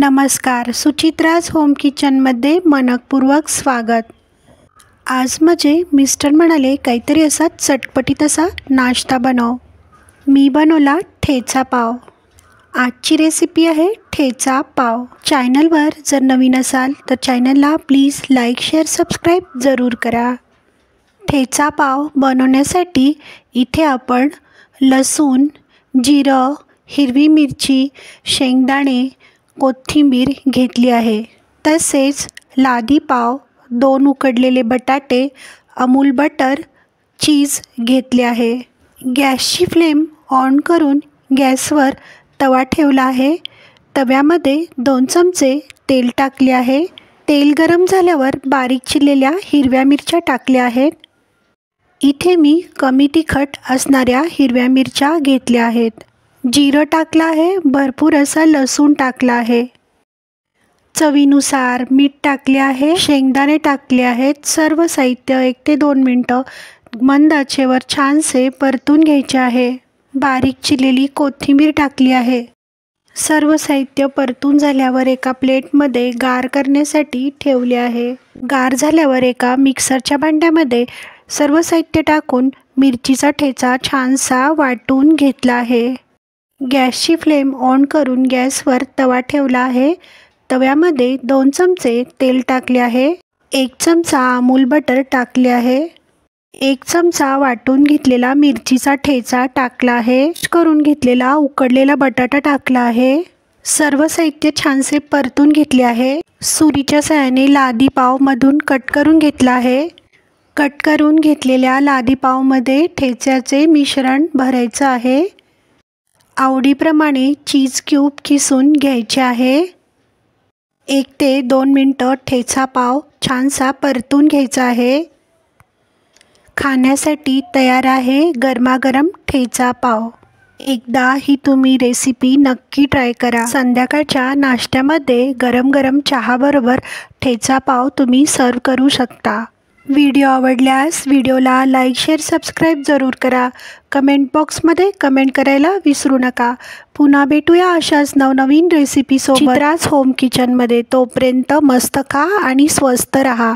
नमस्कार, सुचित्राज होम किचनमध्ये मनपूर्वक स्वागत। आज माझे मिस्टर म्हणाले काहीतरी असा चटपटीत असा नाश्ता बनव। मी बनवला ठेचा पाव। आजची रेसिपी आहे ठेचा पाव। चॅनलवर जर नवीन असाल तर चॅनलला प्लीज लाईक, शेअर, सबस्क्राईब जरूर करा। ठेचा पाव बनवण्यासाठी इथे आपण लसूण, जिरं, हिरवी मिरची, शेंगदाणे, कोथिंबीर घेतली आहे। तसेच लादी पाव, 2 उकडलेले बटाटे, अमूल बटर, चीज घेतले आहे। गॅसची फ्लेम ऑन करून गॅसवर तवा ठेवला आहे। तव्यामध्ये 2 चमचे तेल टाकले आहे। तेल गरम झाल्यावर बारीक चिरलेल्या हिरव्या मिरच्या टाकल्या आहेत। इथे मी कमी तिखट असणाऱ्या हिरव्या मिरच्या घेतल्या आहेत। जिरं टाकलं आहे, भरपूर असा लसूण टाकला आहे। चवीनुसार मीठ टाकले आहे, शेंगदाणे टाकले आहेत। सर्व साहित्य 1 ते 2 मिनिटं मंद आचेवर छानसे परतून घ्यायचे आहे। बारीक चिरलेली कोथिंबीर टाकली आहे। सर्व साहित्य परतून झाल्यावर एका प्लेटमध्ये गार करण्यासाठी ठेवले आहे। गार झाल्यावर एका मिक्सरच्या भांड्यामध्ये सर्व साहित्य टाकून मिरचीचा ठेचा छानसा वाटून घेतला आहे। गॅसची फ्लेम ऑन करून गॅसवर तवा ठेवला आहे। तव्यामध्ये 2 चमचे तेल टाकले आहे। 1 चमचा अमूल बटर टाकले आहे। 1 चमचा वाटून घेतलेला मिरचीचा ठेचा टाकला आहे। करून घेतलेला उकडलेला बटाटा टाकला आहे। सर्व साहित्य छानसे परतून घेतले आहे। सुरीच्या सहाय्याने लादी पाव मधून कट करून घेतला आहे। कट करून घेतलेल्या लादी पावमध्ये ठेच्याचे मिश्रण भरायचं आहे। आवडीप्रमाणे चीज क्यूब किसून घ्यायचे आहे। 1 ते 2 मिनिटं ठेचा पाव छानसा परतून घ्यायचा आहे। खाण्यासाठी तयार आहे गरमागरम ठेचा पाव। एकदा ही तुम्ही रेसिपी नक्की ट्राय करा। संध्याकाळच्या नाश्त्यामध्ये गरम गरम चहाबरोबर ठेचा पाव तुम्ही सर्व करू शकता। व्हिडिओ आवडल्यास व्हिडिओला लाईक, शेअर, सबस्क्राईब जरूर करा। कमेंट बॉक्समध्ये कमेंट करायला विसरू नका। पुन्हा भेटूया अशाच नवनवीन रेसिपीसोबत चित्राज होम किचनमध्ये। तोपर्यंत मस्त खा आणि स्वस्त रहा।